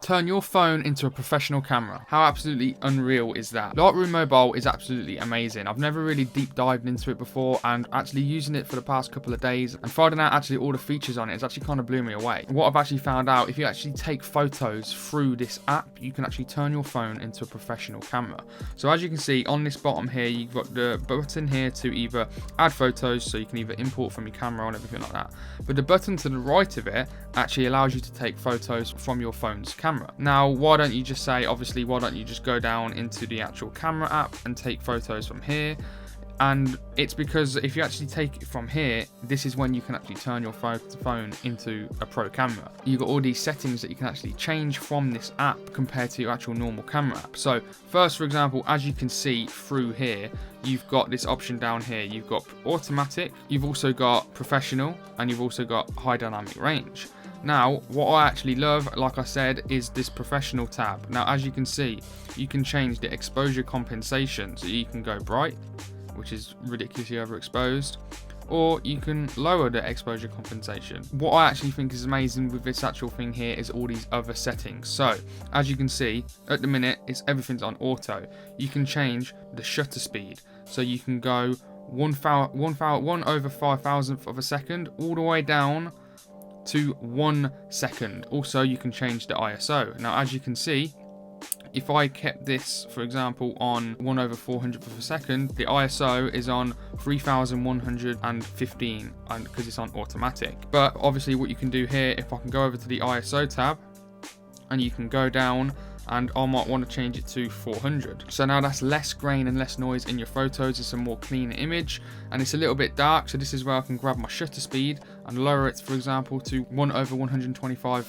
turn your phone into a professional camera. How absolutely unreal is that? Lightroom Mobile is absolutely amazing. I've never really deep dived into it before, and actually using it for the past couple of days and finding out actually all the features on it has actually kind of blew me away. What I've actually found out, if you actually take photos through this app, you can actually turn your phone into a professional camera. So as you can see on this bottom here, you've got the button here to either add photos, so you can either import from your camera and everything like that. But the button to the right of it actually allows you to take photos from your phone's camera. Now, why don't you just say, obviously, why don't you just go down into the actual camera app and take photos from here? And it's because if you actually take it from here, this is when you can actually turn your phone into a pro camera. You've got all these settings that you can actually change from this app compared to your actual normal camera app. So first, for example, as you can see through here, you've got this option down here. You've got automatic, you've also got professional, and you've also got high dynamic range. Now, what I actually love, like I said, is this professional tab. Now, as you can see, you can change the exposure compensation. So you can go bright, which is ridiculously overexposed, or you can lower the exposure compensation. What I actually think is amazing with this actual thing here is all these other settings. So as you can see, at the minute, everything's on auto. You can change the shutter speed. So you can go 1/5,000th of a second all the way down to 1 second. Also, you can change the ISO. Now, as you can see, if I kept this, for example, on 1/400th of a second, the ISO is on 3115, and because it's on automatic. But obviously what you can do here, if I can go over to the ISO tab, and you can go down, and I might want to change it to 400. So now that's less grain and less noise in your photos. It's a more cleaner image, and it's a little bit dark. So this is where I can grab my shutter speed and lower it, for example, to 1/125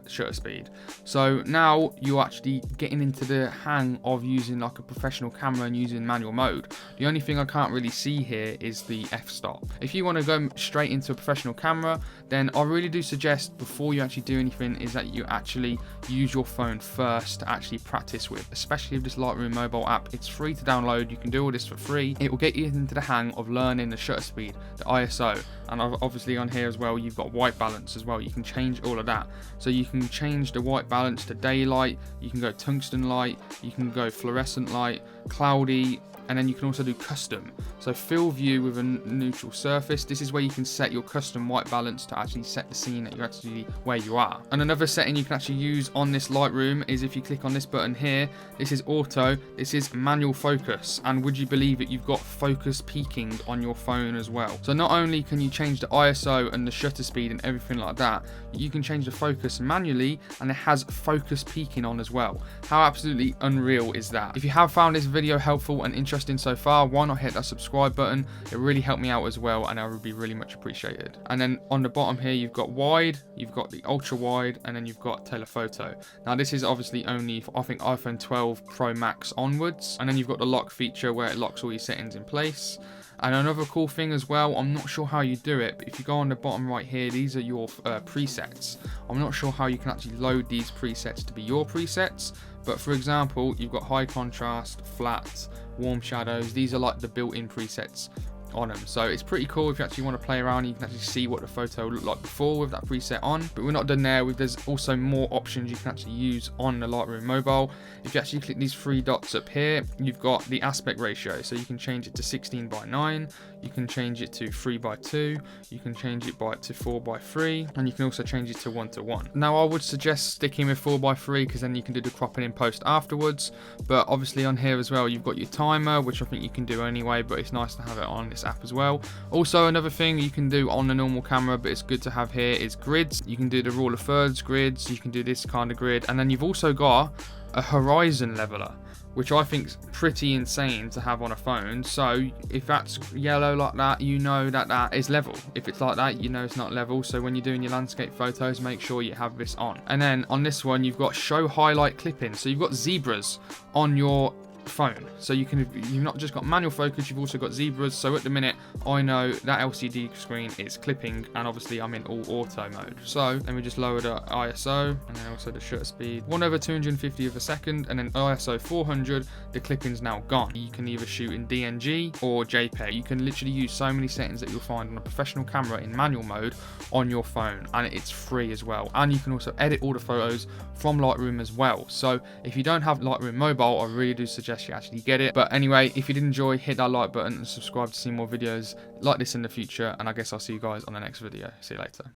shutter speed. So now you're actually getting into the hang of using like a professional camera and using manual mode. The only thing I can't really see here is the f-stop. If you want to go straight into a professional camera, then I really do suggest, before you actually do anything, is that you actually use your phone first to actually practice with, especially with this Lightroom mobile app. It's free to download. You can do all this for free. It will get you into the hang of learning the shutter speed, the ISO, and obviously on here as well, you've got white balance as well. You can change all of that. So you can change the white balance to daylight, you can go tungsten light, you can go fluorescent light, cloudy, and then you can also do custom. So fill view with a neutral surface. This is where you can set your custom white balance to actually set the scene that you're actually where you are. And another setting you can actually use on this Lightroom is if you click on this button here, this is auto, this is manual focus. And would you believe it, you've got focus peaking on your phone as well. So not only can you change the ISO and the shutter speed and everything like that, you can change the focus manually, and it has focus peaking on as well. How absolutely unreal is that? If you have found this video helpful and interesting so far, why not hit that subscribe button? It really helped me out as well, and I would be really much appreciated. And then on the bottom here, you've got wide, you've got the ultra wide, and then you've got telephoto. Now this is obviously only for, I think, iPhone 12 Pro Max onwards, and then you've got the lock feature where it locks all your settings in place. And another cool thing as well, I'm not sure how you do it, but if you go on the bottom right here, these are your presets. I'm not sure how you can actually load these presets to be your presets, but for example, you've got high contrast, flat, warm shadows. These are like the built-in presets on them. So it's pretty cool. If you actually want to play around, you can actually see what the photo looked like before with that preset on. But we're not done there. There's also more options you can actually use on the Lightroom mobile. If you actually click these three dots up here, you've got the aspect ratio. So you can change it to 16:9, you can change it to 3:2, you can change it to 4:3, and you can also change it to 1:1. Now I would suggest sticking with 4:3 because then you can do the cropping in post afterwards. But obviously on here as well, you've got your timer, which I think you can do anyway, but it's nice to have it on this app as well. Also, another thing you can do on the normal camera, but it's good to have here, is grids. You can do the rule of thirds grids, you can do this kind of grid, and then you've also got a horizon leveler, which I think's pretty insane to have on a phone. So if that's yellow like that, you know that that is level. If it's like that, you know it's not level. So when you're doing your landscape photos, make sure you have this on. And then on this one, you've got show highlight clipping. So you've got zebras on your phone. So you've not just got manual focus, you've also got zebras. So at the minute, I know that LCD screen is clipping, and obviously I'm in all auto mode. So let me just lower the ISO, and then also the shutter speed 1/250 of a second, and then ISO 400. The clipping's now gone. You can either shoot in DNG or JPEG. You can literally use so many settings that you'll find on a professional camera in manual mode on your phone, and it's free as well. And you can also edit all the photos from Lightroom as well. So if you don't have Lightroom mobile, I really do suggest you actually get it. But anyway, if you did enjoy, hit that like button and subscribe to see more videos like this in the future, and I guess I'll see you guys on the next video. See you later.